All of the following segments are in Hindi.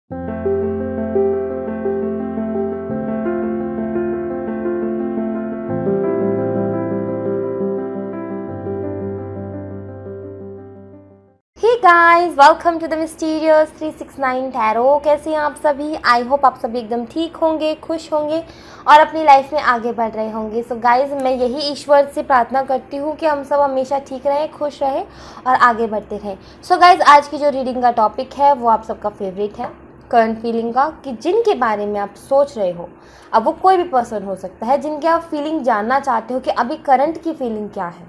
Hey guys, welcome to the mysterious 369 tarot. कैसे हैं आप सभी? आई होप आप सभी एकदम ठीक होंगे, खुश होंगे और अपनी लाइफ में आगे बढ़ रहे होंगे। सो गाइस, मैं यही ईश्वर से प्रार्थना करती हूँ कि हम सब हमेशा ठीक रहें, खुश रहें और आगे बढ़ते रहें। सो गाइस, आज की जो रीडिंग का टॉपिक है वो आप सबका फेवरेट है, करंट फीलिंग का, कि जिनके बारे में आप सोच रहे हो, अब वो कोई भी पर्सन हो सकता है, जिनके आप फीलिंग जानना चाहते हो कि अभी करंट की फीलिंग क्या है,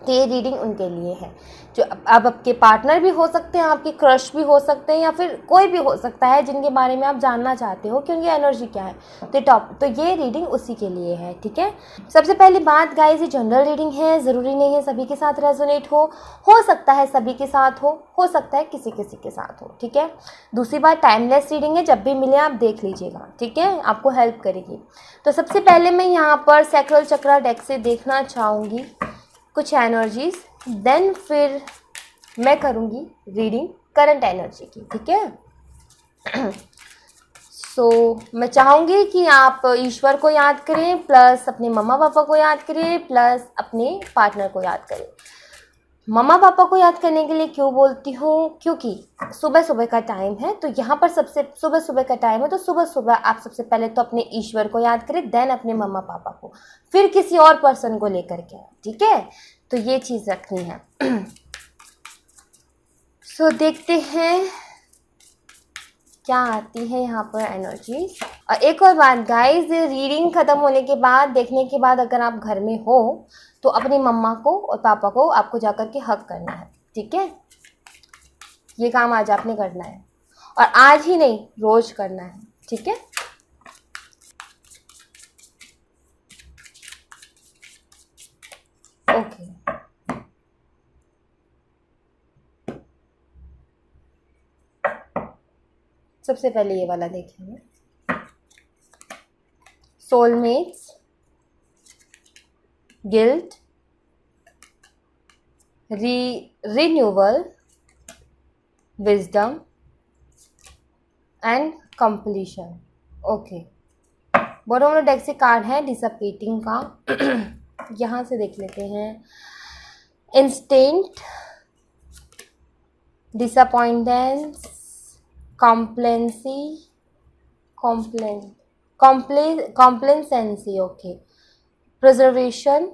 तो ये रीडिंग उनके लिए है। जो अब आपके पार्टनर भी हो सकते हैं, आपके क्रश भी हो सकते हैं, या फिर कोई भी हो सकता है जिनके बारे में आप जानना चाहते हो कि उनकी एनर्जी क्या है। तो ये रीडिंग उसी के लिए है, ठीक है। सबसे पहली बात गाइस, ये जनरल रीडिंग है, ज़रूरी नहीं है सभी के साथ रेजोनेट हो सकता है सभी के साथ हो सकता है किसी किसी के साथ हो, ठीक है। दूसरी बात, टाइमलेस रीडिंग है, जब भी मिले आप देख लीजिएगा, ठीक है, आपको हेल्प करेगी। तो सबसे पहले मैं यहाँ पर सैक्रल चक्रा डेक से देखना चाहूँगी कुछ एनर्जीज, देन फिर मैं करूँगी रीडिंग करंट एनर्जी की, ठीक है। सो मैं चाहूँगी कि आप ईश्वर को याद करें, प्लस अपने मम्मा पापा को याद करें, प्लस अपने पार्टनर को याद करें। मम्मा पापा को याद करने के लिए क्यों बोलती हूँ? क्योंकि सुबह सुबह का टाइम है, तो यहाँ पर सबसे सुबह सुबह का टाइम है, तो सुबह सुबह आप सबसे पहले तो अपने ईश्वर को याद करें, देन अपने मम्मा पापा को, फिर किसी और पर्सन को लेकर के, ठीक है। तो ये चीज़ रखनी है। सो देखते हैं क्या आती है यहाँ पर एनर्जी। और एक और बात गाइस, रीडिंग ख़त्म होने के बाद, देखने के बाद, अगर आप घर में हो तो अपनी मम्मा को और पापा को आपको जाकर के हक करना है, ठीक है। ये काम आज आपने करना है, और आज ही नहीं, रोज करना है, ठीक है। ओके, सबसे पहले ये वाला देखेंगे, soulmates, guilt, renewal, wisdom and completion. Okay, bottom वाला डेक से कार्ड है डिसअपीटिंग का। यहाँ से देख लेते हैं, instinct, disappointments, complacency, complacency, okay, preservation,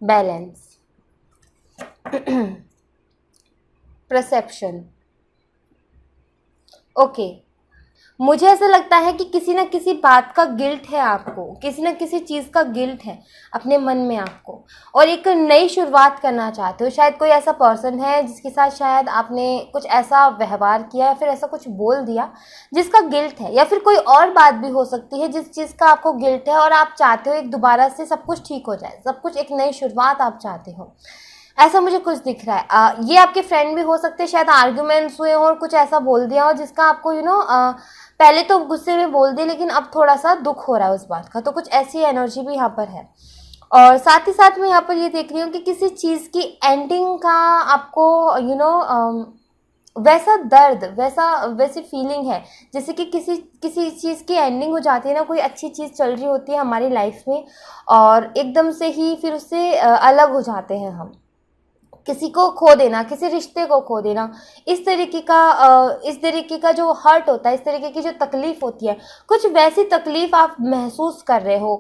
balance, perception. Okay, मुझे ऐसा लगता है कि किसी न किसी बात का गिल्ट है आपको, किसी न किसी चीज़ का गिल्ट है अपने मन में आपको, और एक नई शुरुआत करना चाहते हो। शायद कोई ऐसा पर्सन है जिसके साथ शायद आपने कुछ ऐसा व्यवहार किया या फिर ऐसा कुछ बोल दिया जिसका गिल्ट है, या फिर कोई और बात भी हो सकती है जिस चीज़ का आपको गिल्ट है, और आप चाहते हो एक दोबारा से सब कुछ ठीक हो जाए, सब कुछ एक नई शुरुआत आप चाहते हो। ऐसा मुझे कुछ दिख रहा है। ये आपके फ्रेंड भी हो सकते हैं, शायद आर्ग्यूमेंट्स हुए हो और कुछ ऐसा बोल दिया हो जिसका आपको पहले तो गुस्से में बोल दिए, लेकिन अब थोड़ा सा दुख हो रहा है उस बात का। तो कुछ ऐसी एनर्जी भी यहाँ पर है। और साथ ही साथ मैं यहाँ पर ये देख रही हूँ कि किसी चीज़ की एंडिंग का आपको वैसा दर्द, वैसी फीलिंग है जैसे कि किसी चीज़ की एंडिंग हो जाती है ना, कोई अच्छी चीज़ चल रही होती है हमारी लाइफ में, और एकदम से ही फिर उससे अलग हो जाते हैं हम। किसी को खो देना, किसी रिश्ते को खो देना, इस तरीके का जो हर्ट होता है, इस तरीके की जो तकलीफ होती है, कुछ वैसी तकलीफ आप महसूस कर रहे हो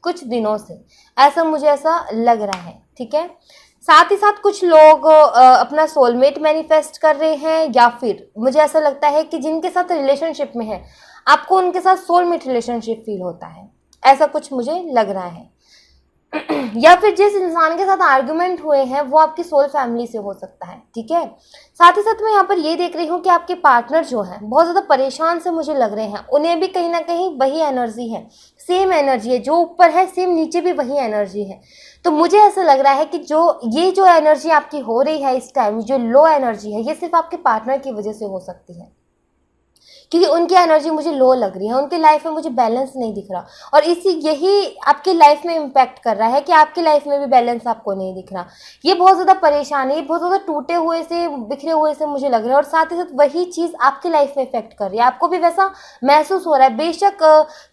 कुछ दिनों से, ऐसा लग रहा है, ठीक है। साथ ही साथ कुछ लोग अपना सोलमेट मैनिफेस्ट कर रहे हैं, या फिर मुझे ऐसा लगता है कि जिनके साथ रिलेशनशिप में है, आपको उनके साथ सोलमेट रिलेशनशिप फील होता है, ऐसा कुछ मुझे लग रहा है। या फिर जिस इंसान के साथ आर्गुमेंट हुए हैं वो आपकी सोल फैमिली से हो सकता है, ठीक है। साथ ही साथ मैं यहाँ पर ये देख रही हूँ कि आपके पार्टनर जो है बहुत ज़्यादा परेशान से मुझे लग रहे हैं, उन्हें भी कहीं ना कहीं वही एनर्जी है, सेम एनर्जी है, जो ऊपर है सेम नीचे भी वही एनर्जी है। तो मुझे ऐसा लग रहा है कि जो एनर्जी आपकी हो रही है इस टाइम, जो लो एनर्जी है, ये सिर्फ आपके पार्टनर की वजह से हो सकती है, क्योंकि उनकी एनर्जी मुझे लो लग रही है, उनकी लाइफ में मुझे बैलेंस नहीं दिख रहा, और यही आपकी लाइफ में इम्पैक्ट कर रहा है कि आपकी लाइफ में भी बैलेंस आपको नहीं दिख रहा। ये बहुत ज़्यादा परेशान है, ये बहुत ज़्यादा टूटे हुए से, बिखरे हुए से मुझे लग रहा है, और साथ ही साथ वही चीज़ आपकी लाइफ में इफेक्ट कर रही है, आपको भी वैसा महसूस हो रहा है। बेशक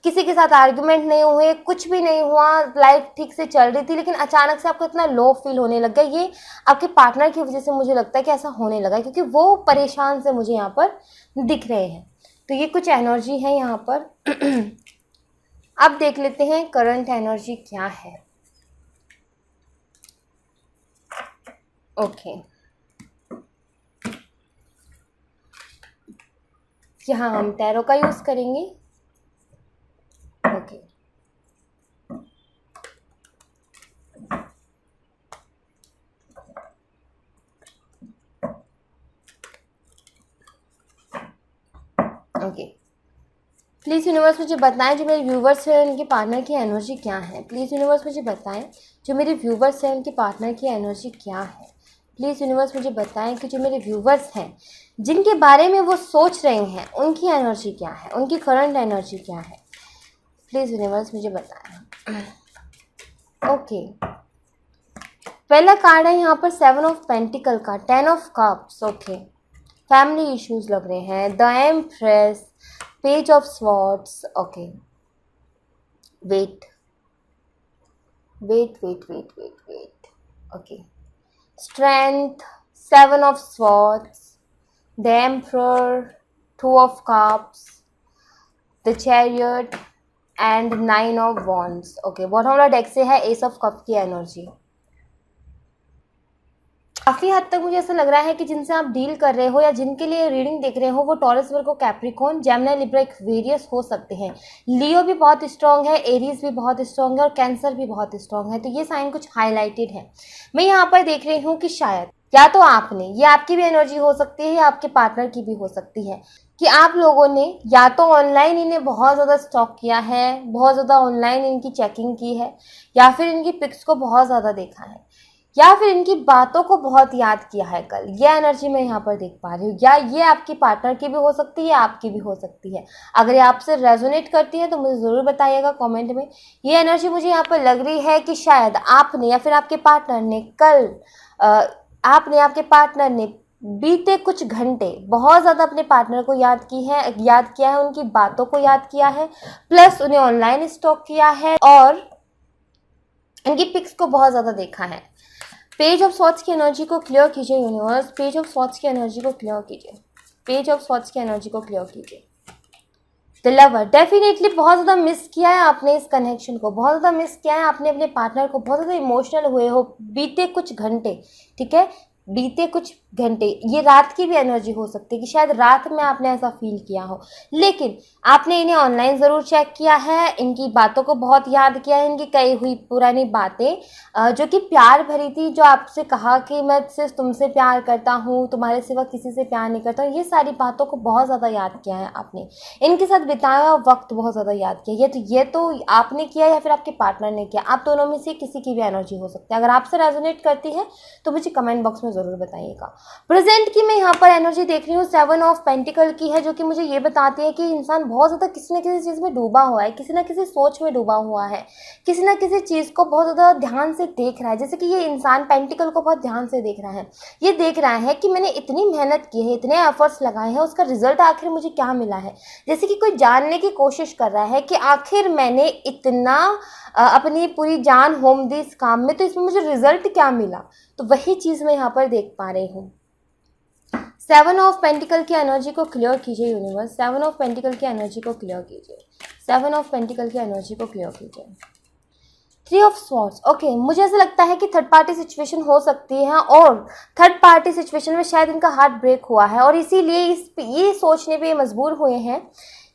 किसी के साथ आर्ग्यूमेंट नहीं हुए, कुछ भी नहीं हुआ, लाइफ ठीक से चल रही थी, लेकिन अचानक से आपको इतना लो फील होने लग गया। ये आपके पार्टनर की वजह से मुझे लगता है कि ऐसा होने लगा, क्योंकि वो परेशान से मुझे यहाँ पर दिख रहे हैं। तो ये कुछ एनर्जी है यहाँ पर। अब देख लेते हैं करंट एनर्जी क्या है। ओके, यहाँ हम टैरो का यूज करेंगे। ओके, ओके, प्लीज़ यूनिवर्स मुझे बताएं जो मेरे व्यूवर्स हैं उनके पार्टनर की एनर्जी क्या है। प्लीज़ यूनिवर्स मुझे बताएं जो मेरे व्यूवर्स हैं उनके पार्टनर की एनर्जी क्या है। प्लीज़ यूनिवर्स मुझे बताएं कि जो मेरे व्यूवर्स हैं जिनके बारे में वो सोच रहे हैं उनकी एनर्जी क्या है, उनकी करंट एनर्जी क्या है। प्लीज़ यूनिवर्स मुझे बताएं। ओके, पहला कार्ड है यहाँ पर 7 ऑफ पेंटिकल का, 10 of cups. Okay, family issues लग रहे हैं, the empress, page of swords. Okay, wait wait wait wait wait wait. Okay, strength, 7 of swords, the emperor, 2 of cups, the chariot and 9 of wands. Okay, bottom वाला डेक से है एस ऑफ कप की एनर्जी। काफ़ी हद तक मुझे ऐसा लग रहा है कि जिनसे आप डील कर रहे हो या जिनके लिए रीडिंग देख रहे हो वो टॉरस, वर्गो, कैप्रिकॉर्न, जेमिनी, लिब्रा, एक्वेरियस हो सकते हैं। लियो भी बहुत स्ट्रॉन्ग है, एरीज भी बहुत स्ट्रॉन्ग है, और कैंसर भी बहुत स्ट्रॉन्ग है। तो ये साइन कुछ हाईलाइटेड है। मैं यहाँ पर देख रही हूँ कि शायद या तो आपने, ये आपकी भी एनर्जी हो सकती है या आपके पार्टनर की भी हो सकती है, कि आप लोगों ने या तो ऑनलाइन इन्हें बहुत ज़्यादा स्टॉक किया है, बहुत ज़्यादा ऑनलाइन इनकी चेकिंग की है, या फिर इनकी पिक्स को बहुत ज़्यादा देखा है, या फिर इनकी बातों को बहुत याद किया है कल। ये एनर्जी मैं यहाँ पर देख पा रही हूँ, या ये आपकी पार्टनर की भी हो सकती है, आपकी भी हो सकती है। अगर ये आपसे रेजोनेट करती है तो मुझे ज़रूर बताइएगा कमेंट में। ये एनर्जी मुझे यहाँ पर लग रही है कि शायद आपने या फिर आपके पार्टनर ने कल आपके पार्टनर ने बीते कुछ घंटे बहुत ज़्यादा अपने पार्टनर को याद किया है, उनकी बातों को याद किया है, प्लस उन्हें ऑनलाइन स्टॉक किया है, और इनकी पिक्स को बहुत ज़्यादा देखा है। पेज ऑफ स्वॉर्ड्स की एनर्जी को क्लियर कीजिए यूनिवर्स, पेज ऑफ स्वॉर्ड्स की एनर्जी को क्लियर कीजिए, पेज ऑफ स्वॉर्ड्स की एनर्जी को क्लियर कीजिए। द लवर, डेफिनेटली बहुत ज़्यादा मिस किया है आपने इस कनेक्शन को, बहुत ज़्यादा मिस किया है आपने अपने पार्टनर को, बहुत ज़्यादा इमोशनल हुए हो बीते कुछ घंटे। ठीक है, बीते कुछ घंटे, ये रात की भी एनर्जी हो सकती है कि शायद रात में आपने ऐसा फील किया हो, लेकिन आपने इन्हें ऑनलाइन ज़रूर चेक किया है, इनकी बातों को बहुत याद किया है, इनकी कही हुई पुरानी बातें जो कि प्यार भरी थी, जो आपसे कहा कि मैं सिर्फ तुमसे प्यार करता हूँ, तुम्हारे सिवा किसी से प्यार नहीं करता हूँ, ये सारी बातों को बहुत ज़्यादा याद किया है आपने, इनके साथ बिताया हुआ वक्त बहुत ज़्यादा याद किया। ये तो आपने किया या फिर आपके पार्टनर ने किया, आप दोनों में से किसी की भी एनर्जी हो सकती है। अगर आपसे रेजोनेट करती है तो मुझे कमेंट बॉक्स में ज़रूर बताइएगा। प्रेजेंट की मैं यहाँ पर एनर्जी देख रही हूँ 7 ऑफ पेंटिकल की है, जो कि मुझे ये बताती है कि इंसान बहुत ज़्यादा किसी न किसी चीज़ में डूबा हुआ है, किसी न किसी सोच में डूबा हुआ है, किसी न किसी चीज़ को बहुत ज़्यादा ध्यान से देख रहा है। जैसे कि ये इंसान पेंटिकल को बहुत ध्यान से देख रहा है, ये देख रहा है कि मैंने इतनी मेहनत की है, इतने एफर्ट्स लगाए हैं, उसका रिजल्ट आखिर मुझे क्या मिला है। जैसे कि कोई जानने की कोशिश कर रहा है कि आखिर मैंने इतना अपनी पूरी जान होम दी इस काम में, तो इसमें मुझे रिजल्ट क्या मिला। तो वही चीज़ मैं यहाँ पर देख पा रही हूँ। 7 ऑफ पेंटिकल की एनर्जी को क्लियर कीजिए यूनिवर्स, 7 ऑफ पेंटिकल की एनर्जी को क्लियर कीजिए, 7 ऑफ पेंटिकल की एनर्जी को क्लियर कीजिए। 3 ऑफ स्वॉर्ड्स, ओके, मुझे ऐसा लगता है कि थर्ड पार्टी सिचुएशन हो सकती है, और थर्ड पार्टी सिचुएशन में शायद इनका हार्ट ब्रेक हुआ है, और इसीलिए ये सोचने पे मजबूर हुए हैं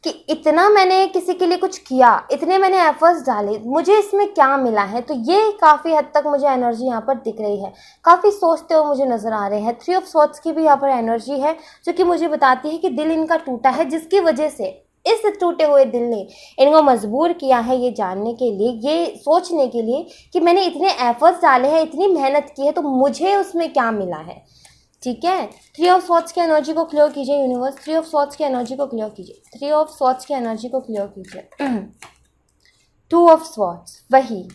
कि इतना मैंने किसी के लिए कुछ किया, इतने मैंने एफर्ट्स डाले, मुझे इसमें क्या मिला है। तो ये काफ़ी हद तक मुझे एनर्जी यहाँ पर दिख रही है, काफ़ी सोचते हुए मुझे नज़र आ रहे हैं। 3 ऑफ स्वॉर्ड्स की भी यहाँ पर एनर्जी है, जो कि मुझे बताती है कि दिल इनका टूटा है, जिसकी वजह से इस टूटे हुए दिल ने इनको मजबूर किया है ये जानने के लिए, ये सोचने के लिए कि मैंने इतने एफर्ट्स डाले हैं, इतनी मेहनत की है, तो मुझे उसमें क्या मिला है। ठीक है। थ्री ऑफ स्वॉर्ड्स की एनर्जी को क्लियर कीजिए यूनिवर्स, थ्री ऑफ स्वॉर्ड्स की एनर्जी को क्लियर कीजिए, थ्री ऑफ स्वॉर्ड्स की एनर्जी को क्लियर कीजिए। टू ऑफ स्वॉर्ड्स, वही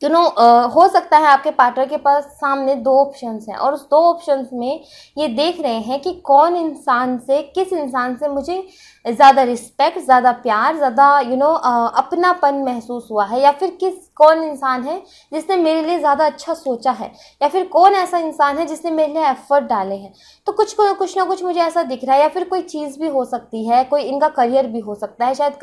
हो सकता है आपके पार्टनर के पास सामने दो ऑप्शंस हैं और उस दो ऑप्शंस में ये देख रहे हैं कि कौन इंसान से, किस इंसान से मुझे ज़्यादा रिस्पेक्ट, ज़्यादा प्यार, ज़्यादा अपनापन महसूस हुआ है, या फिर कौन इंसान है जिसने मेरे लिए ज़्यादा अच्छा सोचा है, या फिर कौन ऐसा इंसान है जिसने मेरे लिए एफर्ट डाले हैं। तो कुछ ना कुछ मुझे ऐसा दिख रहा है, या फिर कोई चीज़ भी हो सकती है, कोई इनका करियर भी हो सकता है, शायद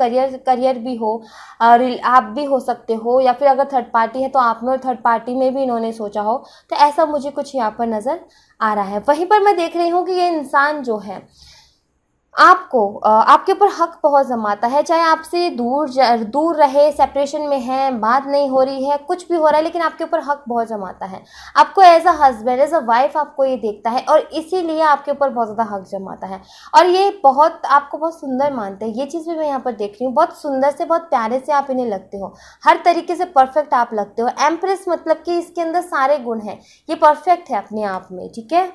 करियर भी हो, आप भी हो सकते हो, या फिर अगर थर्ड पार्टी है तो आप में और थर्ड पार्टी में भी इन्होंने सोचा हो। तो ऐसा मुझे कुछ यहाँ पर नज़र आ रहा है। वहीं पर मैं देख रही हूँ कि ये इंसान जो है आपके ऊपर हक बहुत जमाता है, चाहे आपसे दूर रहे, सेपरेशन में है, बात नहीं हो रही है, कुछ भी हो रहा है, लेकिन आपके ऊपर हक बहुत जमाता है। आपको as a husband, as a wife आपको ये देखता है और इसीलिए आपके ऊपर बहुत ज़्यादा हक जमाता है और ये आपको बहुत सुंदर मानते हैं। ये चीज़ भी मैं यहाँ पर देख रही हूँ, बहुत सुंदर से, बहुत प्यारे से आप इन्हें लगते हो, हर तरीके से परफेक्ट आप लगते हो। एम्प्रेस मतलब कि इसके अंदर सारे गुण हैं, ये परफेक्ट है अपने आप में, ठीक है।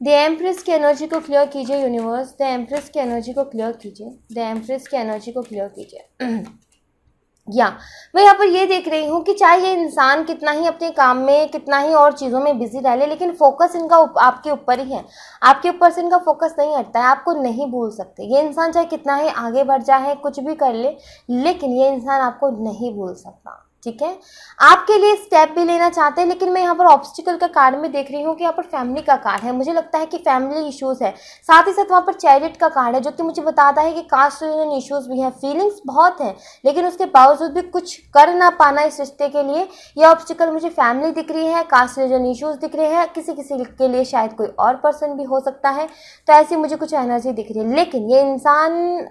द एम्प्रेस की एनर्जी को क्लियर कीजिए यूनिवर्स, द एम्प्रेस की एनर्जी को क्लियर कीजिए, द एम्प्रेस की एनर्जी को क्लियर कीजिए। या मैं यहाँ पर ये देख रही हूँ कि चाहे ये इंसान कितना ही अपने काम में, कितना ही और चीज़ों में बिजी रह ले, लेकिन फोकस इनका आपके ऊपर ही है, आपके ऊपर से इनका फोकस नहीं हटता है, आपको नहीं भूल सकते। ये इंसान चाहे कितना ही आगे बढ़ जाए, कुछ भी कर ले, लेकिन ये इंसान आपको नहीं भूल सकता, ठीक है। आपके लिए स्टेप भी लेना चाहते हैं, लेकिन मैं यहाँ पर ऑब्स्टिकल का कार्ड में देख रही हूँ कि यहाँ पर फैमिली का कार्ड है। मुझे लगता है कि फैमिली इश्यूज है, साथ ही साथ वहाँ पर चैरिट का कार्ड है, जो कि मुझे बताता है कि कास्ट रिलेशन इश्यूज भी हैं, फीलिंग्स बहुत हैं, लेकिन उसके बावजूद भी कुछ कर ना पाना इस रिश्ते के लिए। यह ऑब्स्टिकल मुझे फैमिली दिख रही है, कास्ट रिलेशन इश्यूज दिख रहे हैं, किसी किसी के लिए शायद कोई और पर्सन भी हो सकता है। तो ऐसी मुझे कुछ एनर्जी दिख रही है, लेकिन ये इंसान,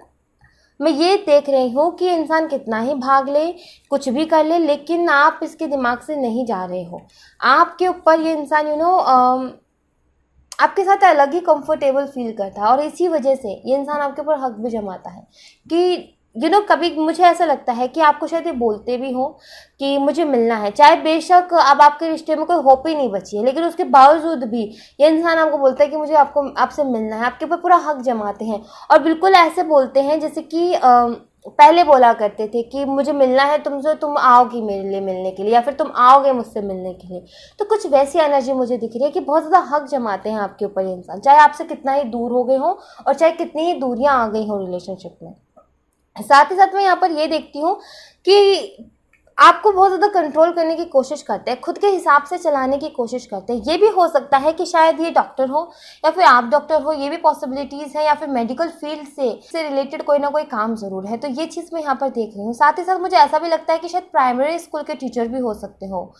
मैं ये देख रही हूँ कि इंसान कितना ही भाग ले, कुछ भी कर ले, लेकिन आप इसके दिमाग से नहीं जा रहे हो। आपके ऊपर ये इंसान आपके साथ अलग ही कंफर्टेबल फील करता है और इसी वजह से ये इंसान आपके ऊपर हक भी जमाता है कि कभी मुझे ऐसा लगता है कि आपको शायद ये बोलते भी हो कि मुझे मिलना है, चाहे बेशक अब आपके रिश्ते में कोई होप ही नहीं बची है, लेकिन उसके बावजूद भी ये इंसान आपको बोलता है कि मुझे आपसे मिलना है, आपके ऊपर पूरा हक जमाते हैं और बिल्कुल ऐसे बोलते हैं जैसे कि पहले बोला करते थे कि मुझे मिलना है तुमसे, तुम आओगी मेरे लिए मिलने के लिए, या फिर तुम आओगे मुझसे मिलने के लिए। तो कुछ वैसी एनर्जी मुझे दिख रही है कि बहुत ज़्यादा हक जमाते हैं आपके ऊपर ये इंसान, चाहे आपसे कितना ही दूर हो गए हो और चाहे कितनी ही दूरियां आ गई हो रिलेशनशिप में। साथ ही साथ मैं यहाँ पर ये देखती हूँ कि आपको बहुत ज़्यादा कंट्रोल करने की कोशिश करते हैं, खुद के हिसाब से चलाने की कोशिश करते हैं। ये भी हो सकता है कि शायद ये डॉक्टर हो या फिर आप डॉक्टर हो, ये भी पॉसिबिलिटीज़ है, या फिर मेडिकल फील्ड से रिलेटेड कोई ना कोई काम ज़रूर है। तो ये चीज़ मैं यहाँ पर देख रही हूँ। साथ ही साथ मुझे ऐसा भी लगता है कि शायद प्राइमरी स्कूल के टीचर भी हो सकते हो।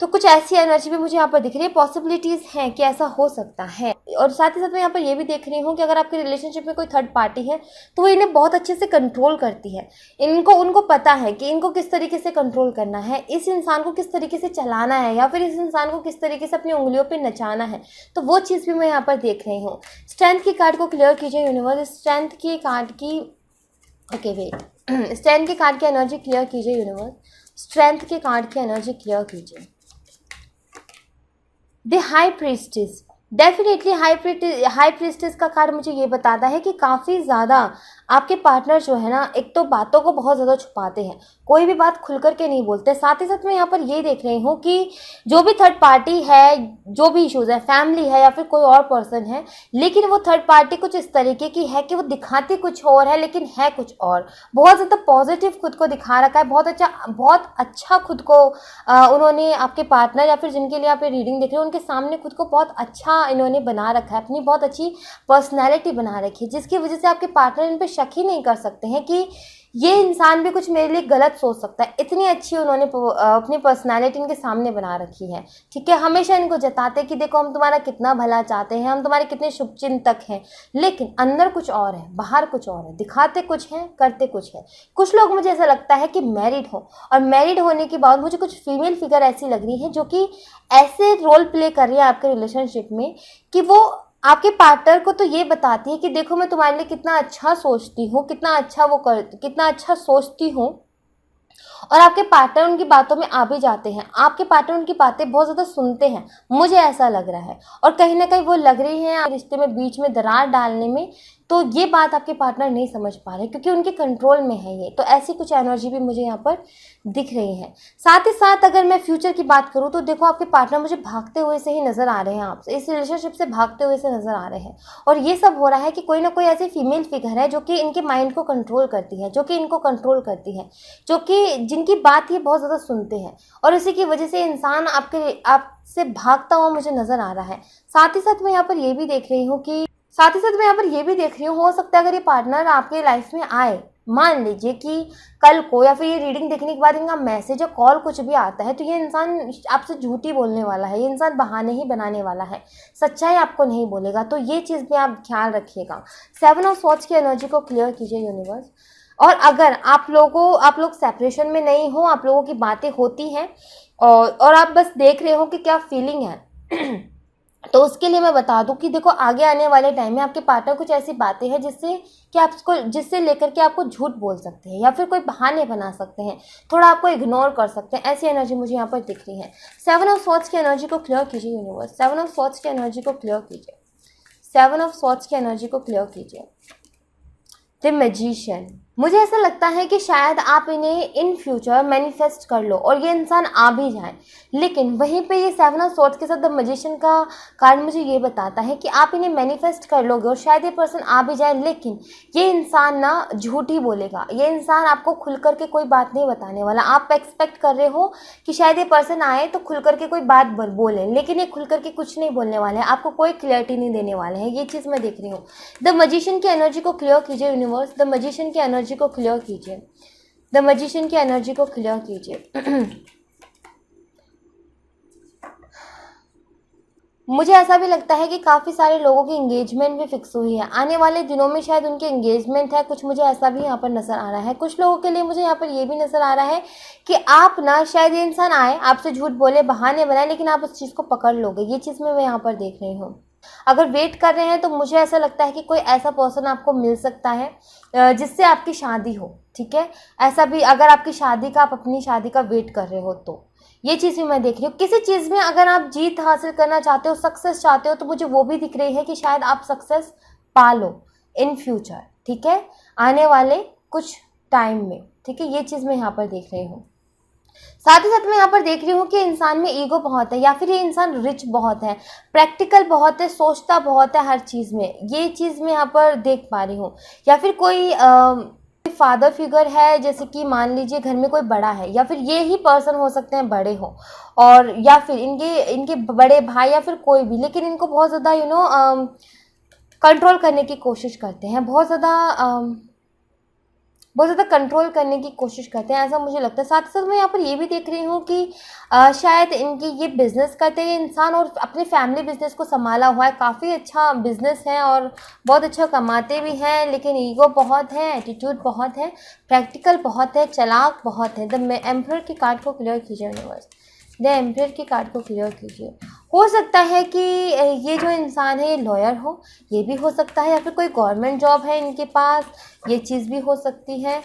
तो कुछ ऐसी एनर्जी भी मुझे यहाँ पर दिख रही है, पॉसिबिलिटीज़ हैं कि ऐसा हो सकता है। और साथ ही साथ मैं यहाँ पर ये भी देख रही हूँ कि अगर आपके रिलेशनशिप में कोई थर्ड पार्टी है तो वो इन्हें बहुत अच्छे से कंट्रोल करती है। उनको पता है कि इनको किस तरीके से कंट्रोल करना है, इस इंसान को किस तरीके से चलाना है, या फिर इस इंसान को किस तरीके से अपनी उंगलियों पर नचाना है। तो वो चीज़ भी मैं यहाँ पर देख रही हूँ। स्ट्रेंथ की कार्ड को क्लियर कीजिए यूनिवर्स, स्ट्रेंथ की कार्ड की स्ट्रेंथ के कार्ड की एनर्जी क्लियर कीजिए यूनिवर्स, स्ट्रेंथ के कार्ड की एनर्जी क्लियर कीजिए। The high priestess, definitely high priestess का कार्ड मुझे ये बताता है कि काफ़ी ज़्यादा आपके पार्टनर जो है ना, एक तो बातों को बहुत ज़्यादा छुपाते हैं, कोई भी बात खुल करके नहीं बोलते। साथ ही साथ मैं यहाँ पर ये देख रही हूँ कि जो भी थर्ड पार्टी है, जो भी इश्यूज़ है, फैमिली है या फिर कोई और पर्सन है, लेकिन वो थर्ड पार्टी कुछ इस तरीके की है कि वो दिखाती कुछ और है लेकिन है कुछ और। बहुत ज़्यादा पॉजिटिव खुद को दिखा रखा है, बहुत अच्छा खुद को उन्होंने, आपके पार्टनर या फिर जिनके लिए आप ये रीडिंग देख रहे हो, उनके सामने खुद को बहुत अच्छा इन्होंने बना रखा है, अपनी बहुत अच्छी पर्सनैलिटी बना रखी है, जिसकी वजह से आपके पार्टनर इन पर शक ही नहीं कर सकते हैं कि ये इंसान भी कुछ मेरे लिए गलत सोच सकता है। इतनी अच्छी उन्होंने अपनी पर्सनालिटी इनके सामने बना रखी है, ठीक है। हमेशा इनको जताते कि देखो हम तुम्हारा कितना भला चाहते हैं, हम तुम्हारे कितने शुभचिंतक हैं, लेकिन अंदर कुछ और है, बाहर कुछ और है, दिखाते कुछ है, करते कुछ है। कुछ लोग, मुझे ऐसा लगता है कि मैरिड हो, और मैरिड होने के बाद मुझे कुछ फीमेल फिगर ऐसी लग रही है जो कि ऐसे रोल प्ले कर रही है आपके रिलेशनशिप में कि वो आपके पार्टनर को तो ये बताती है कि देखो मैं तुम्हारे लिए कितना अच्छा सोचती हूँ, कितना अच्छा सोचती हूँ, और आपके पार्टनर उनकी बातों में आ भी जाते हैं, आपके पार्टनर उनकी बातें बहुत ज़्यादा सुनते हैं, मुझे ऐसा लग रहा है। और कहीं ना कहीं वो लग रही है रिश्ते में बीच में दरार डालने में, तो ये बात आपके पार्टनर नहीं समझ पा रहे क्योंकि उनके कंट्रोल में है ये। तो ऐसी कुछ एनर्जी भी मुझे यहाँ पर दिख रही है। साथ ही साथ अगर मैं फ्यूचर की बात करूँ तो देखो आपके पार्टनर मुझे भागते हुए से ही नज़र आ रहे हैं, आपसे इस रिलेशनशिप से भागते हुए से नज़र आ रहे हैं। और ये सब हो रहा है कि कोई ना कोई ऐसी फीमेल फिगर है जो कि इनके माइंड को कंट्रोल करती है, जो कि इनको कंट्रोल करती है, जो कि जिनकी बात ये बहुत ज़्यादा सुनते हैं, और इसी की वजह से इंसान आपसे भागता हुआ मुझे नज़र आ रहा है। साथ ही साथ मैं यहाँ पर ये भी देख रही हूँ कि हो सकता है अगर ये पार्टनर आपके लाइफ में आए, मान लीजिए कि कल को या फिर ये रीडिंग देखने के बाद इनका मैसेज या कॉल कुछ भी आता है, तो ये इंसान आपसे झूठी बोलने वाला है, ये इंसान बहाने ही बनाने वाला है, सच्चाई आपको नहीं बोलेगा। तो ये चीज़ भी आप ख्याल रखिएगा। 7 ऑफ स्वॉर्ड्स की एनर्जी को क्लियर कीजिए यूनिवर्स। और अगर आप लोग सेपरेशन में नहीं हो, आप लोगों की बातें होती हैं और आप बस देख रहे हो कि क्या फीलिंग है तो उसके लिए मैं बता दूं कि देखो आगे आने वाले टाइम में आपके पार्टनर कुछ ऐसी बातें हैं जिससे लेकर के आपको झूठ बोल सकते हैं या फिर कोई बहाने बना सकते हैं, थोड़ा आपको इग्नोर कर सकते हैं। ऐसी एनर्जी मुझे यहाँ पर दिख रही है। 7 ऑफ स्वॉर्ड्स की एनर्जी को क्लियर कीजिए यूनिवर्स। 7 ऑफ स्वॉर्ड्स की एनर्जी को क्लियर कीजिए। 7 ऑफ स्वॉर्ड्स की एनर्जी को क्लियर कीजिए। द मैजिशियन, मुझे ऐसा लगता है कि शायद आप इन्हें इन फ्यूचर मैनिफेस्ट कर लो और ये इंसान आ भी जाए, लेकिन वहीं पे ये 7 ऑफ स्वॉर्ड्स के साथ द मैजिशियन का कार्ड मुझे ये बताता है कि आप इन्हें मैनिफेस्ट कर लोगे और शायद ये पर्सन आ भी जाए, लेकिन ये इंसान ना झूठ ही बोलेगा। ये इंसान आपको खुल करके कोई बात नहीं बताने वाला। आप एक्सपेक्ट कर रहे हो कि शायद ये पर्सन आए तो खुल करके कोई बात बोले, लेकिन ये खुल करके कुछ नहीं बोलने वाले हैं, आपको कोई क्लियरिटी नहीं देने वाले हैं। ये चीज़ मैं देख रही हूँ। द मैजिशियन की एनर्जी को क्लियर कीजिए यूनिवर्स। द मैजिशियन की एनर्जी को क्लियर कीजिए। द मैजिशियन की एनर्जी को क्लियर कीजिए। मुझे ऐसा भी लगता है कि काफ़ी सारे लोगों की एंगेजमेंट भी फिक्स हुई है, आने वाले दिनों में शायद उनकी एंगेजमेंट है कुछ, मुझे ऐसा भी यहाँ पर नज़र आ रहा है। कुछ लोगों के लिए मुझे यहाँ पर ये भी नज़र आ रहा है कि आप ना शायद ये इंसान आए, आपसे झूठ बोले, बहाने बनाए, लेकिन आप उस चीज़ को पकड़ लोगे। ये चीज़ मैं यहाँ पर देख रही हूँ। अगर वेट कर रहे हैं तो मुझे ऐसा लगता है कि कोई ऐसा पर्सन आपको मिल सकता है जिससे आपकी शादी हो, ठीक है। ऐसा भी अगर आपकी शादी का, आप अपनी शादी का वेट कर रहे हो तो ये चीज़ भी मैं देख रही हूँ। किसी चीज़ में अगर आप जीत हासिल करना चाहते हो, सक्सेस चाहते हो, तो मुझे वो भी दिख रही है कि शायद आप सक्सेस पा लो इन फ्यूचर, ठीक है, आने वाले कुछ टाइम में, ठीक है। ये चीज़ मैं यहाँ पर देख रही हूँ। साथ ही साथ मैं यहाँ पर देख रही हूँ कि इंसान में ईगो बहुत है, या फिर ये इंसान रिच बहुत है, प्रैक्टिकल बहुत है, सोचता बहुत है हर चीज़ में। ये चीज़ मैं यहाँ पर देख पा रही हूँ। या फिर कोई फादर फिगर है, जैसे कि मान लीजिए घर में कोई बड़ा है, या फिर ये ही पर्सन हो सकते हैं बड़े हो, और या फिर इनके बड़े भाई या फिर कोई भी, लेकिन इनको बहुत ज़्यादा कंट्रोल करने की कोशिश करते हैं, बहुत ज़्यादा कंट्रोल करने की कोशिश करते हैं, ऐसा मुझे लगता है। साथ ही साथ मैं यहाँ पर ये भी देख रही हूँ कि शायद इनकी ये बिज़नेस करते हैं इंसान और अपने फैमिली बिज़नेस को संभाला हुआ है, काफ़ी अच्छा बिज़नेस है और बहुत अच्छा कमाते भी हैं, लेकिन ईगो बहुत है, एटीट्यूड बहुत है, प्रैक्टिकल बहुत है, चालाक बहुत है। द एम्परर की कार्ड को क्लियर कीजिए यूनिवर्स। द एम्परर की कार्ड को क्लियर कीजिए। हो सकता है कि ये जो इंसान है ये लॉयर हो, ये भी हो सकता है, या फिर कोई गवर्नमेंट जॉब है इनके पास, ये चीज़ भी हो सकती है।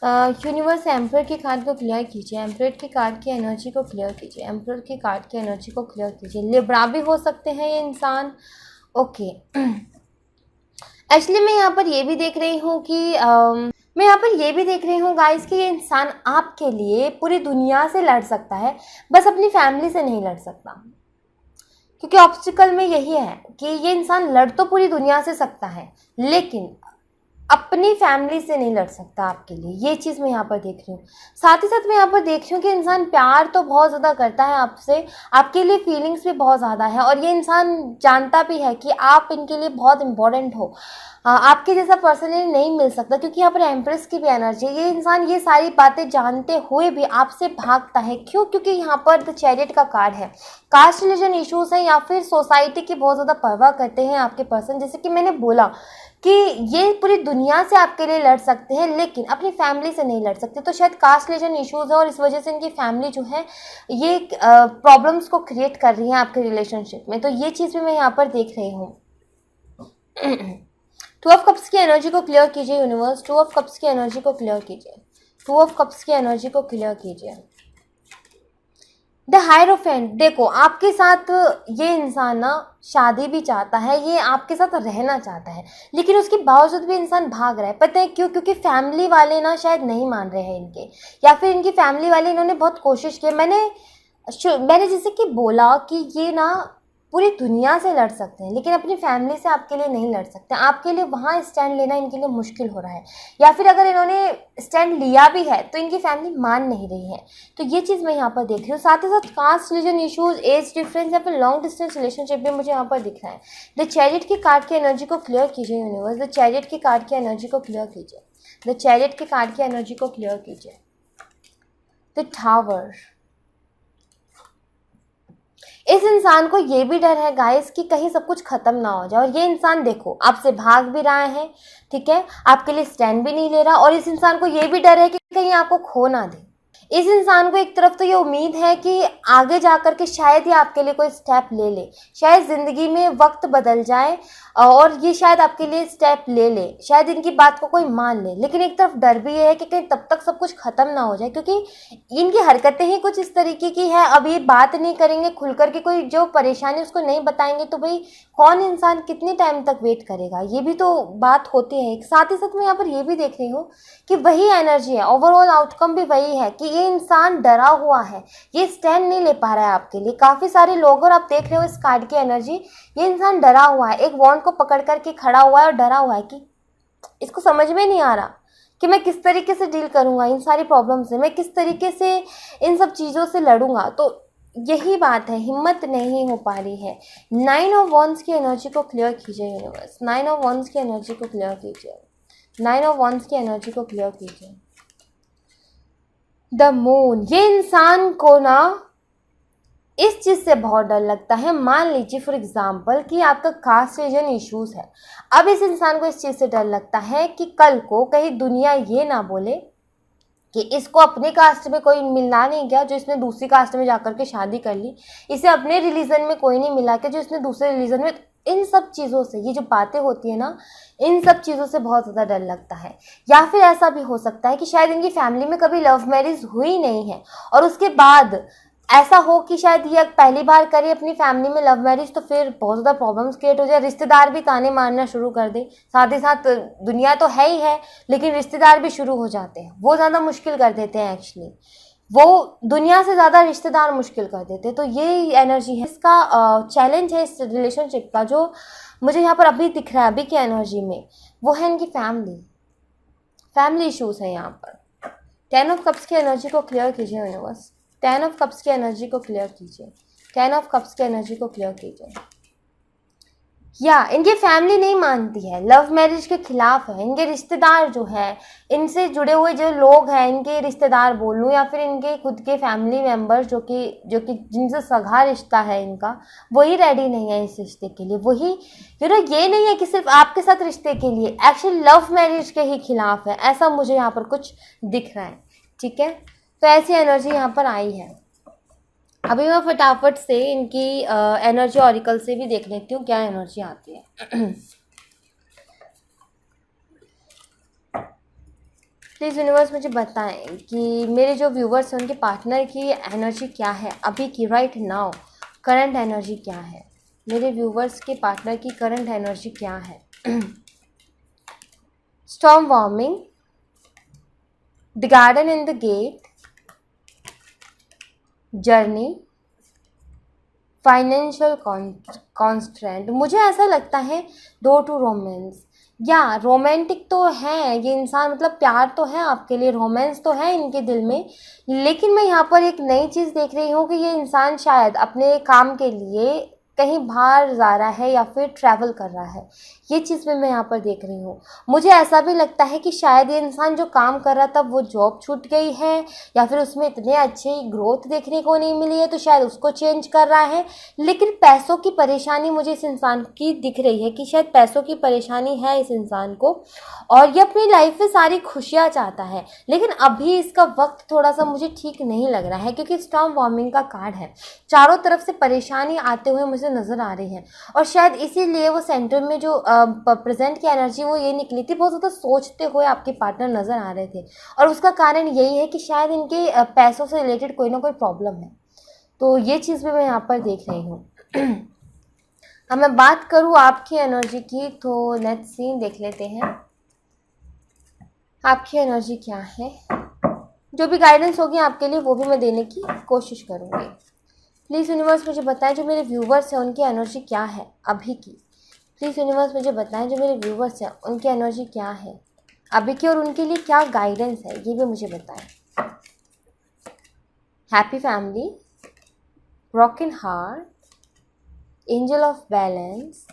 यूनिवर्स एम्परर की कार्ड को क्लियर कीजिए। एम्परर की कार्ड की एनर्जी को क्लियर कीजिए। एम्परर की कार्ड की एनर्जी को क्लियर कीजिए। लिब्रा भी हो सकते हैं ये इंसान। ओके एक्चुअली मैं यहाँ पर ये भी देख रही हूँ कि गाइस कि ये इंसान आपके लिए पूरी दुनिया से लड़ सकता है, बस अपनी फैमिली से नहीं लड़ सकता, क्योंकि ऑब्स्टिकल में यही है कि ये इंसान लड़ तो पूरी दुनिया से सकता है, लेकिन अपनी फैमिली से नहीं लड़ सकता आपके लिए। ये चीज़ मैं यहाँ पर देख रही हूँ। साथ ही साथ मैं यहाँ पर देख रही हूँ कि इंसान प्यार तो बहुत ज़्यादा करता है आपसे, आपके लिए फीलिंग्स भी बहुत ज़्यादा है, और ये इंसान जानता भी है कि आप इनके लिए बहुत इम्पोर्टेंट हो। आपके जैसा पर्सनली नहीं मिल सकता, क्योंकि यहाँ पर एम्प्रेस की भी एनर्जी है। ये इंसान ये सारी बातें जानते हुए भी आपसे भागता है। क्यों? क्योंकि यहाँ पर द चैरियट का कार्ड है। कास्ट रिलीजन इश्यूज है या फिर सोसाइटी की बहुत ज़्यादा परवाह करते हैं आपके पर्सन। जैसे कि मैंने बोला कि ये पूरी दुनिया से आपके लिए लड़ सकते हैं, लेकिन अपनी फैमिली से नहीं लड़ सकते। तो शायद कास्ट रिलीजन इश्यूज है और इस वजह से इनकी फैमिली जो है ये प्रॉब्लम्स को क्रिएट कर रही है आपके रिलेशनशिप में। तो ये चीज़ भी मैं यहाँ पर देख रही हूँ। 2 ऑफ कप्स की एनर्जी को क्लियर कीजिए यूनिवर्स। 2 ऑफ कप्स की एनर्जी को क्लियर कीजिए। टू ऑफ कप्स की एनर्जी को क्लियर कीजिए। द हायरोफेंट, देखो आपके साथ ये इंसान ना शादी भी चाहता है, ये आपके साथ रहना चाहता है, लेकिन उसके बावजूद भी इंसान भाग रहा है। पता है क्यों? क्योंकि फैमिली वाले ना शायद नहीं मान रहे हैं इनके, या फिर इनकी फैमिली वाले, इन्होंने बहुत कोशिश की। मैंने जैसे कि बोला कि ये ना पूरी दुनिया से लड़ सकते हैं, लेकिन अपनी फैमिली से आपके लिए नहीं लड़ सकते। आपके लिए वहाँ स्टैंड लेना इनके लिए मुश्किल हो रहा है, या फिर अगर इन्होंने स्टैंड लिया भी है तो इनकी फैमिली मान नहीं रही है। तो ये चीज़ मैं यहाँ पर देख रही हूँ। साथ ही साथ caste religion issues, age difference या फिर लॉन्ग डिस्टेंस रिलेशनशिप भी मुझे यहाँ पर दिख रहा है। द चैरियट की कार्ड की एनर्जी को क्लियर कीजिए यूनिवर्स। द चैरियट की कार्ड की एनर्जी को क्लियर कीजिए। द चैरियट की कार्ड की एनर्जी को क्लियर कीजिए। द टावर, इस इंसान को ये भी डर है गाइस कि कहीं सब कुछ खत्म ना हो जाए। और ये इंसान देखो आपसे भाग भी रहा है, ठीक है, आपके लिए स्टैंड भी नहीं ले रहा, और इस इंसान को ये भी डर है कि कहीं आपको खो ना दे। इस इंसान को एक तरफ तो ये उम्मीद है कि आगे जाकर के शायद ये आपके लिए कोई स्टेप ले ले, शायद ज़िंदगी में वक्त बदल जाए और ये शायद आपके लिए स्टेप ले ले, शायद इनकी बात को कोई मान ले। लेकिन एक तरफ डर भी है कि कहीं तब तक सब कुछ ख़त्म ना हो जाए, क्योंकि इनकी हरकतें ही कुछ इस तरीके की है। अब ये बात नहीं करेंगे खुलकर के, कोई जो परेशानी उसको नहीं बताएंगे, तो भाई कौन इंसान कितने टाइम तक वेट करेगा, ये भी तो बात होती है। साथ ही साथ मैं यहाँ पर ये भी देख रही हूँ कि वही एनर्जी है, ओवरऑल आउटकम भी वही है कि ये इंसान डरा हुआ है, ये स्टैंड नहीं ले पा रहा है आपके लिए। काफ़ी सारे लोग, और आप देख रहे हो इस कार्ड की एनर्जी, ये इंसान डरा हुआ है, एक वॉन्ड को पकड़ करके खड़ा हुआ है और डरा हुआ है कि इसको समझ में नहीं आ रहा कि मैं किस तरीके से डील करूँगा इन सारी प्रॉब्लम से, मैं किस तरीके से इन सब चीज़ों से लड़ूंगा। तो यही बात है, हिम्मत नहीं हो पा रही है। 9 ऑफ वॉन्ड्स की एनर्जी को क्लियर कीजिए यूनिवर्स। 9 ऑफ वॉन्ड्स की एनर्जी को क्लियर कीजिए। 9 ऑफ वॉन्ड्स की एनर्जी को क्लियर कीजिए। द मून, ये इंसान को ना इस चीज़ से बहुत डर लगता है। मान लीजिए फॉर एग्जाम्पल कि आपका कास्ट रीजन इश्यूज़ है, अब इस इंसान को इस चीज़ से डर लगता है कि कल को कहीं दुनिया ये ना बोले कि इसको अपने कास्ट में कोई मिलना नहीं गया जो इसने दूसरी कास्ट में जाकर के शादी कर ली, इसे अपने रिलीजन में कोई नहीं मिला के जो इसने दूसरे रिलीजन में। इन सब चीज़ों से, ये जो बातें होती है ना, इन सब चीज़ों से बहुत ज़्यादा डर लगता है। या फिर ऐसा भी हो सकता है कि शायद इनकी फैमिली में कभी लव मैरिज हुई नहीं है, और उसके बाद ऐसा हो कि शायद ये पहली बार करे अपनी फैमिली में लव मैरिज, तो फिर बहुत ज़्यादा प्रॉब्लम्स क्रिएट हो जाए, रिश्तेदार भी ताने मारना शुरू कर दे। साथ ही साथ दुनिया तो है ही है, लेकिन रिश्तेदार भी शुरू हो जाते हैं, वो ज़्यादा मुश्किल कर देते हैं। एक्चुअली वो दुनिया से ज़्यादा रिश्तेदार मुश्किल कर देते हैं। तो ये एनर्जी है, इसका चैलेंज है इस रिलेशनशिप का, जो मुझे यहाँ पर अभी दिख रहा है अभी की एनर्जी में, वो है इनकी फैमिली इश्यूज़ है यहाँ पर। 10 ऑफ कप्स की एनर्जी को क्लियर कीजिए यूनिवर्स। 10 ऑफ कप्स की एनर्जी को क्लियर कीजिए। 10 ऑफ कप्स की एनर्जी को क्लियर कीजिए। या इनकी फैमिली नहीं मानती है, लव मैरिज के खिलाफ है। इनके रिश्तेदार जो है, इनसे जुड़े हुए जो लोग हैं, इनके रिश्तेदार बोल लूँ या फिर इनके खुद के फैमिली मेम्बर्स जो कि जिनसे सगा रिश्ता है इनका, वही रेडी नहीं है इस रिश्ते के लिए। वही ये नहीं है कि सिर्फ आपके साथ रिश्ते के लिए, एक्चुअली लव मैरिज के ही खिलाफ है, ऐसा मुझे यहाँ पर कुछ दिख रहा है। ठीक है, तो ऐसी एनर्जी यहाँ पर आई है। अभी मैं फटाफट से इनकी एनर्जी ऑरिकल से भी देख लेती हूँ क्या एनर्जी आती है। प्लीज़ यूनिवर्स मुझे बताएं कि मेरे जो व्यूवर्स हैं उनके पार्टनर की एनर्जी क्या है अभी की, राइट नाउ करंट एनर्जी क्या है। मेरे व्यूवर्स के पार्टनर की करंट एनर्जी क्या है। Storm warning, the garden in the gate, journey, financial constraint. मुझे ऐसा लगता है डोर टू रोमांस, या रोमांटिक तो है ये इंसान, मतलब प्यार तो है आपके लिए, रोमांस तो है इनके दिल में। लेकिन मैं यहाँ पर एक नई चीज़ देख रही हूँ कि ये इंसान शायद अपने काम के लिए कहीं बाहर जा रहा है या फिर ट्रैवल कर रहा है, ये चीज़ भी मैं यहाँ पर देख रही हूँ। मुझे ऐसा भी लगता है कि शायद ये इंसान जो काम कर रहा था वो जॉब छूट गई है, या फिर उसमें इतने अच्छे ग्रोथ देखने को नहीं मिली है, तो शायद उसको चेंज कर रहा है। लेकिन पैसों की परेशानी मुझे इस इंसान की दिख रही है कि शायद पैसों की परेशानी है इस इंसान को, और ये अपनी लाइफ में सारी खुशियाँ चाहता है। लेकिन अभी इसका वक्त थोड़ा सा मुझे ठीक नहीं लग रहा है, क्योंकि स्टॉर्म वार्मिंग का कार्ड है, चारों तरफ से परेशानी आते हुए मुझे चीज़ें नज़र आ रही हैं और शायद इसीलिए वो सेंटर में जो प्रेजेंट की एनर्जी वो ये निकली थी, बहुत ज़्यादा सोचते हुए आपके पार्टनर नज़र आ रहे थे और उसका कारण यही है कि शायद इनके पैसों से रिलेटेड कोई ना कोई प्रॉब्लम है। तो ये चीज़ भी मैं यहाँ पर देख रही हूँ। अब मैं बात करूँ आपकी एनर्जी की, तो लेट्स सी, देख लेते हैं आपकी एनर्जी क्या है। जो भी गाइडेंस होगी आपके लिए वो भी मैं देने की कोशिश करूँगी। प्लीज़ यूनिवर्स मुझे बताएं जो मेरे व्यूवर्स हैं उनकी एनर्जी क्या है अभी की। प्लीज़ यूनिवर्स मुझे बताएं जो मेरे व्यूवर्स हैं उनकी एनर्जी क्या है अभी की और उनके लिए क्या गाइडेंस है, ये भी मुझे बताएं। Happy family, broken heart, angel of balance,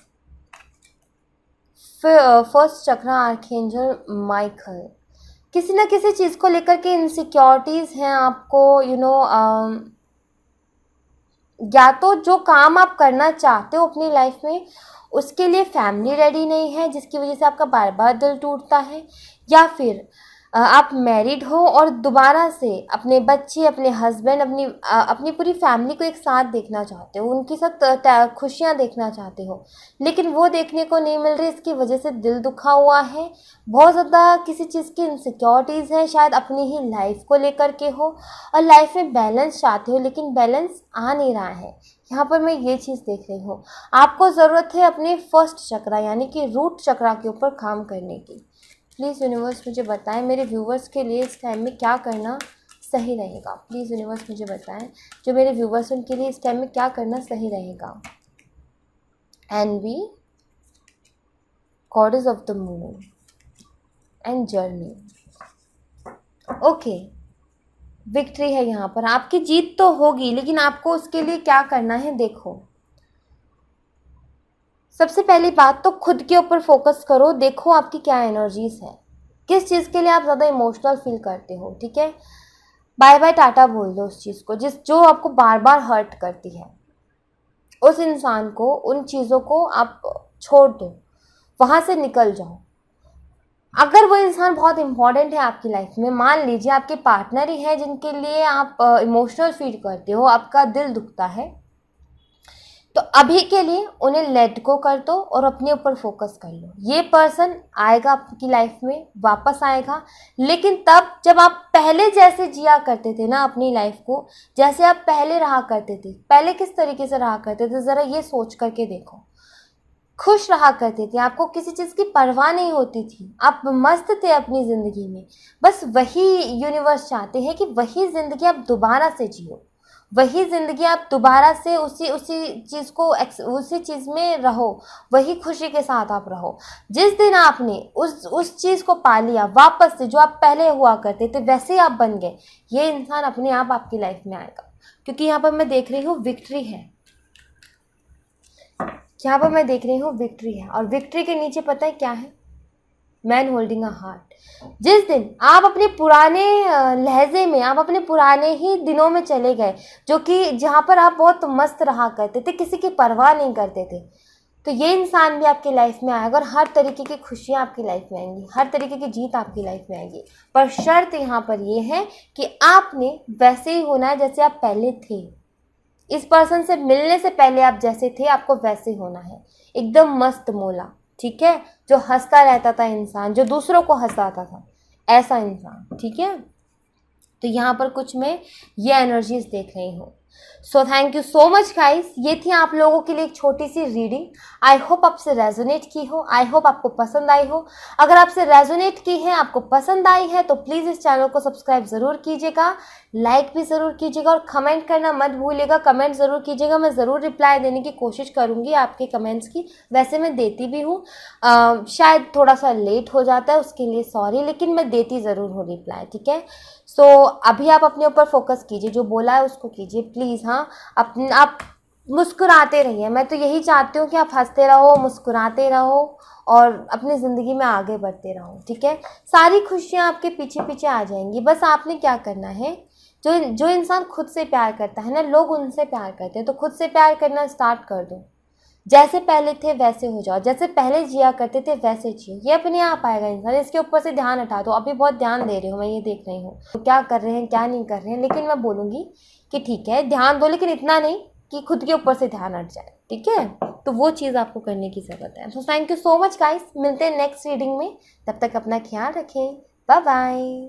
first चक्र आर्कएंजल माइकल। किसी ना किसी चीज़ को लेकर के इनसिक्योरिटीज़ हैं आपको, या तो जो काम आप करना चाहते हो अपनी लाइफ में उसके लिए फैमिली रेडी नहीं है जिसकी वजह से आपका बार बार दिल टूटता है, या फिर आप मैरिड हो और दोबारा से अपने बच्चे, अपने हस्बैंड, अपनी पूरी फैमिली को एक साथ देखना चाहते हो, उनके साथ खुशियाँ देखना चाहते हो, लेकिन वो देखने को नहीं मिल रही, इसकी वजह से दिल दुखा हुआ है, बहुत ज़्यादा किसी चीज़ की इनसिक्योरिटीज़ है, शायद अपनी ही लाइफ को लेकर के हो और लाइफ में बैलेंस चाहते हो लेकिन बैलेंस आ नहीं रहा है। यहाँ पर मैं ये चीज़ देख रही हूँ, आपको ज़रूरत है अपने फर्स्ट चक्रा यानी कि रूट चक्रा के ऊपर काम करने की। प्लीज़ यूनिवर्स मुझे बताएं मेरे व्यूवर्स के लिए इस टाइम में क्या करना सही रहेगा। प्लीज़ यूनिवर्स मुझे बताएं जो मेरे व्यूवर्स उनके लिए इस टाइम में क्या करना सही रहेगा। Envy, goddess of the moon and journey. Okay, victory है यहाँ पर, आपकी जीत तो होगी लेकिन आपको उसके लिए क्या करना है। देखो, सबसे पहली बात तो खुद के ऊपर फोकस करो, देखो आपकी क्या एनर्जीज है, किस चीज़ के लिए आप ज़्यादा इमोशनल फील करते हो। ठीक है, बाय बाय टाटा बोल दो उस चीज़ को जो आपको बार बार हर्ट करती है, उस इंसान को, उन चीज़ों को आप छोड़ दो, वहाँ से निकल जाओ। अगर वो इंसान बहुत इंपॉर्टेंट है आपकी लाइफ में, मान लीजिए आपके पार्टनर ही है जिनके लिए आप इमोशनल फील करते हो, आपका दिल दुखता है, तो अभी के लिए उन्हें लेट गो कर दो और अपने ऊपर फोकस कर लो। ये पर्सन आएगा आपकी लाइफ में, वापस आएगा, लेकिन तब जब आप पहले जैसे जिया करते थे ना अपनी लाइफ को, जैसे आप पहले रहा करते थे, पहले किस तरीके से रहा करते थे ज़रा ये सोच करके देखो। खुश रहा करते थे, आपको किसी चीज़ की परवाह नहीं होती थी, आप मस्त थे अपनी ज़िंदगी में। बस वही यूनिवर्स चाहते हैं कि वही ज़िंदगी आप दोबारा से जियो, वही ज़िंदगी आप दोबारा से उसी चीज़ में रहो, वही खुशी के साथ आप रहो। जिस दिन आपने उस चीज़ को पा लिया, वापस से जो आप पहले हुआ करते थे वैसे आप बन गए, ये इंसान अपने आप आपकी लाइफ में आएगा। क्योंकि यहाँ पर मैं देख रही हूँ विक्ट्री है, यहाँ पर मैं देख रही हूँ विक्ट्री है, और विक्ट्री के नीचे पता है क्या है? Man holding a heart. जिस दिन आप अपने पुराने लहजे में, आप अपने पुराने ही दिनों में चले गए, जो कि जहाँ पर आप बहुत मस्त रहा करते थे, किसी की परवाह नहीं करते थे, तो ये इंसान भी आपकी लाइफ में आएगा और हर तरीके की खुशियाँ आपकी लाइफ में आएंगी, हर तरीके की जीत आपकी लाइफ में आएगी। पर शर्त यहाँ पर ये है कि आपने वैसे ही होना है जैसे आप पहले थे। इस पर्सन से मिलने से पहले आप जैसे थे आपको वैसे होना है, एकदम मस्त मोला। ठीक है, जो हंसता रहता था इंसान, जो दूसरों को हंसाता था, ऐसा इंसान। ठीक है, तो यहाँ पर कुछ मैं ये एनर्जीज देख रही हूँ। So thank you so much guys, ये थी आप लोगों के लिए एक छोटी सी रीडिंग। आई होप आपसे रेजोनेट की हो, आई होप आपको पसंद आई हो। अगर आपसे रेजोनेट की है, आपको पसंद आई है, तो प्लीज़ इस चैनल को सब्सक्राइब ज़रूर कीजिएगा, लाइक भी ज़रूर कीजिएगा और कमेंट करना मत भूलिएगा। कमेंट ज़रूर कीजिएगा, मैं ज़रूर रिप्लाई देने की कोशिश करूँगी आपके कमेंट्स की, वैसे मैं देती भी हूँ। शायद थोड़ा सा लेट हो जाता है, उसके लिए सॉरी, लेकिन मैं देती ज़रूर हूँ रिप्लाई। ठीक है, सो अभी आप अपने ऊपर फोकस कीजिए, जो बोला है उसको कीजिए प्लीज़। हाँ, आप मुस्कुराते रहिए, मैं तो यही चाहती हूँ कि आप हंसते रहो, मुस्कुराते रहो और अपनी ज़िंदगी में आगे बढ़ते रहो। ठीक है, सारी खुशियाँ आपके पीछे पीछे आ जाएंगी। बस आपने क्या करना है, जो इंसान खुद से प्यार करता है ना, लोग उनसे प्यार करते हैं, तो खुद से प्यार करना स्टार्ट कर दो। जैसे पहले थे वैसे हो जाओ, जैसे पहले जिया करते थे वैसे जियो, ये अपने आप आएगा इंसान। इसके ऊपर से ध्यान हटा दो, अभी बहुत ध्यान दे रहे हो, मैं ये देख रही हूँ तो क्या कर रहे हैं क्या नहीं कर रहे हैं, लेकिन मैं बोलूँगी कि ठीक है ध्यान दो, लेकिन इतना नहीं कि खुद के ऊपर से ध्यान हट जाए। ठीक है, तो वो चीज़ आपको करने की ज़रूरत है। तो thank you so much guys, मिलते हैं नेक्स्ट रीडिंग में, तब तक अपना ख्याल रखें, बाय बाय।